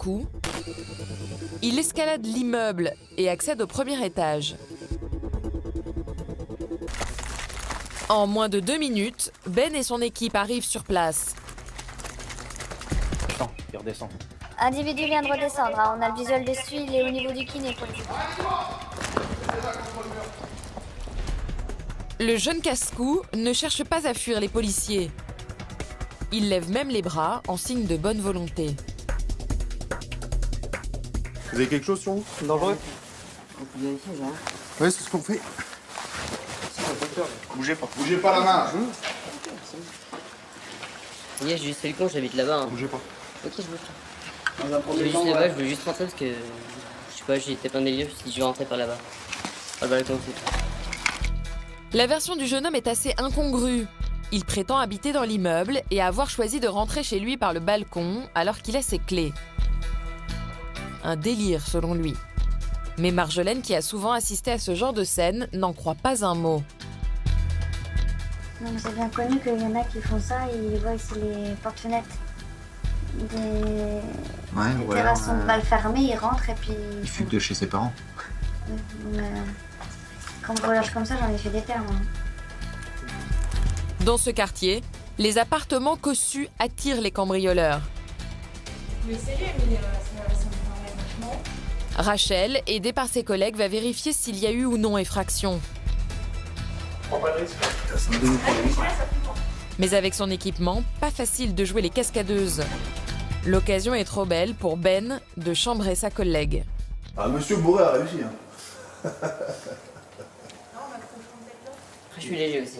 coup, il escalade l'immeuble et accède au premier étage. En moins de 2 minutes, Ben et son équipe arrivent sur place. Attends, il redescend. Individu vient de redescendre, hein. On a le visuel dessus, il est au niveau du kiné pour lui. Le jeune casse-cou ne cherche pas à fuir les policiers. Il lève même les bras en signe de bonne volonté. Vous avez quelque chose sur vous? Dangereux. On peut vérifier, là. Oui, c'est ce qu'on fait. Bougez pas. Bougez pas la main. Yeah, j'ai juste fait le con, j'habite là-bas. Hein. Bougez pas. Ok, je bouge pas. Je vais juste là-bas, je veux juste rentrer parce que... Je sais pas, j'étais plein de délire, si je vais rentrer par là-bas. Par le balcon, c'est tout. La version du jeune homme est assez incongrue. Il prétend habiter dans l'immeuble et avoir choisi de rentrer chez lui par le balcon alors qu'il a ses clés. Un délire selon lui. Mais Marjolaine, qui a souvent assisté à ce genre de scène, n'en croit pas un mot. Non, mais c'est bien connu qu'il y en a qui font ça et ils voient ici les portes-fenêtres. Des terrasses sont mal fermées, ils rentrent et puis... Il fugue de chez ses parents. Cambriolage comme ça, j'en ai fait des termes. Hein. Dans ce quartier, les appartements cossus attirent les cambrioleurs. Rachel, aidée par ses collègues, va vérifier s'il y a eu ou non effraction. Mais avec son équipement, pas facile de jouer les cascadeuses. L'occasion est trop belle pour Ben de chambrer sa collègue. Ah, monsieur Bourré a réussi. Hein. Après, je suis léger aussi.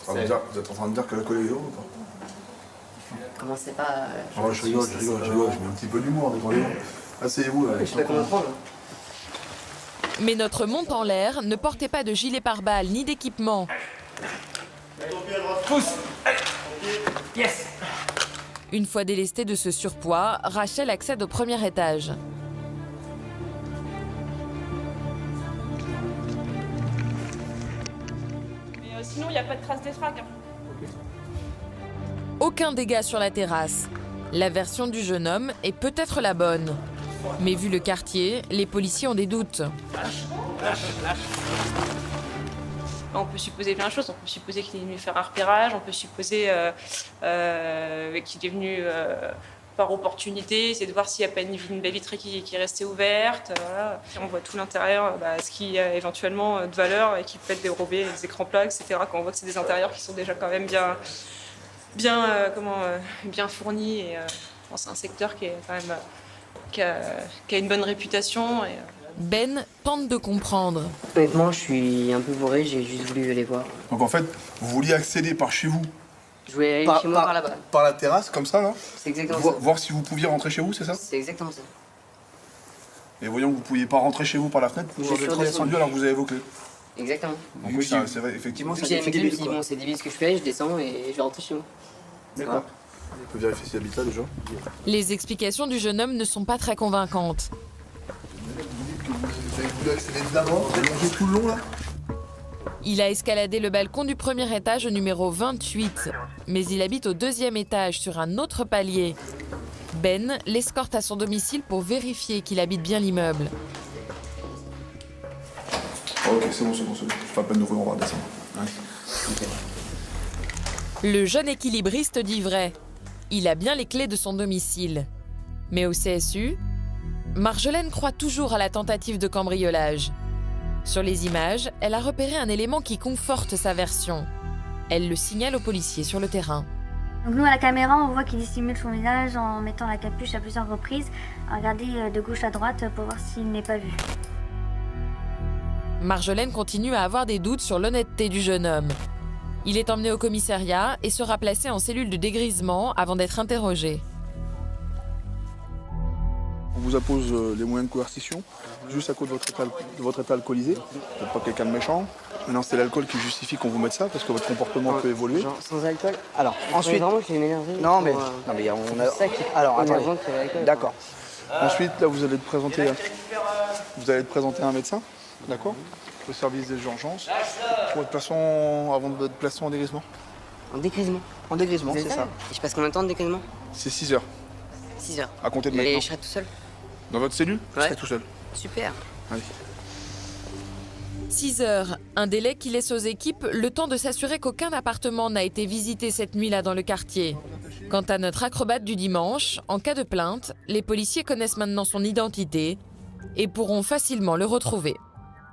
Vous êtes en train de dire que la collègue est ou pas? Commencez pas... Je rigole, je mets un petit peu d'humour, détendez-vous. Asseyez-vous là. Je sais pas comment prendre. Mais notre monte en l'air ne portait pas de gilet pare-balles ni d'équipement. Pousse. Yes. Une fois délestée de ce surpoids, Rachel accède au premier étage. Mais sinon, il n'y a pas de trace d'effrac. Hein. Aucun dégât sur la terrasse. La version du jeune homme est peut-être la bonne. Mais vu le quartier, les policiers ont des doutes. On peut supposer plein de choses. On peut supposer qu'il est venu faire un repérage. On peut supposer qu'il est venu par opportunité, c'est de voir s'il n'y a pas une baie vitrée qui est restée ouverte. Voilà. On voit tout l'intérieur, ce qui a éventuellement de valeur et qui peut être dérobé, les écrans plats, etc. Quand on voit que c'est des intérieurs qui sont déjà quand même bien fournis. Et, c'est un secteur qui est quand même qui a une bonne réputation. Et, Ben tente de comprendre. Honnêtement, je suis un peu bourré, j'ai juste voulu aller voir. Donc en fait, vous vouliez accéder par chez vous? Je voulais aller chez moi par là-bas. Par la terrasse, comme ça, là? C'est exactement ça. Voir si vous pouviez rentrer chez vous, c'est ça? C'est exactement ça. Et voyons que vous ne pouviez pas rentrer chez vous par la fenêtre, vous êtes redescendu alors que vous avez vos clés. Exactement. Donc oui, c'est vrai, effectivement, Vu que j'ai mes clés, je me suis dit, bon, c'est débile ce que je fais, je descends et je vais rentrer chez moi. D'accord. On peut vérifier s'il habite là déjà. Les explications du jeune homme ne sont pas très convaincantes. Vous avez voulu accéder d'abord, vous avez longé tout le long là? Il a escaladé le balcon du premier étage au numéro 28, mais il habite au deuxième étage sur un autre palier. Ben l'escorte à son domicile pour vérifier qu'il habite bien l'immeuble. Ok, c'est bon. Pas peine d'ouvrir, on va descendre. Ouais. Okay. Le jeune équilibriste dit vrai. Il a bien les clés de son domicile. Mais au CSU, Marjolaine croit toujours à la tentative de cambriolage. Sur les images, elle a repéré un élément qui conforte sa version. Elle le signale aux policiers sur le terrain. Donc nous, à la caméra, on voit qu'il dissimule son visage en mettant la capuche à plusieurs reprises, à regarder de gauche à droite pour voir s'il n'est pas vu. Marjolaine continue à avoir des doutes sur l'honnêteté du jeune homme. Il est emmené au commissariat et sera placé en cellule de dégrisement avant d'être interrogé. On vous appose les moyens de coercition, juste à cause de votre état alcoolisé. Vous n'êtes pas quelqu'un de méchant. Maintenant, c'est l'alcool qui justifie qu'on vous mette ça, parce que votre comportement peut évoluer. Genre, sans alcool. Alors, ensuite... Vraiment, je vais m'énerver. Non, mais on a... Alors, attendez. D'accord. Ensuite, là, vous allez te présenter à un médecin, d'accord? Au service des urgences, pour être placé avant de être placé en dégrisement. En dégrisement. En dégrisement, c'est ça. Et je passe combien de temps de dégrisement? C'est 6 heures. 6 heures. À compter de Et maintenant. je serai tout seul. Dans votre cellule, vous Ouais. serez tout seul. Super. Allez. 6 heures, un délai qui laisse aux équipes le temps de s'assurer qu'aucun appartement n'a été visité cette nuit-là dans le quartier. Quant à notre acrobate du dimanche, en cas de plainte, les policiers connaissent maintenant son identité et pourront facilement le retrouver.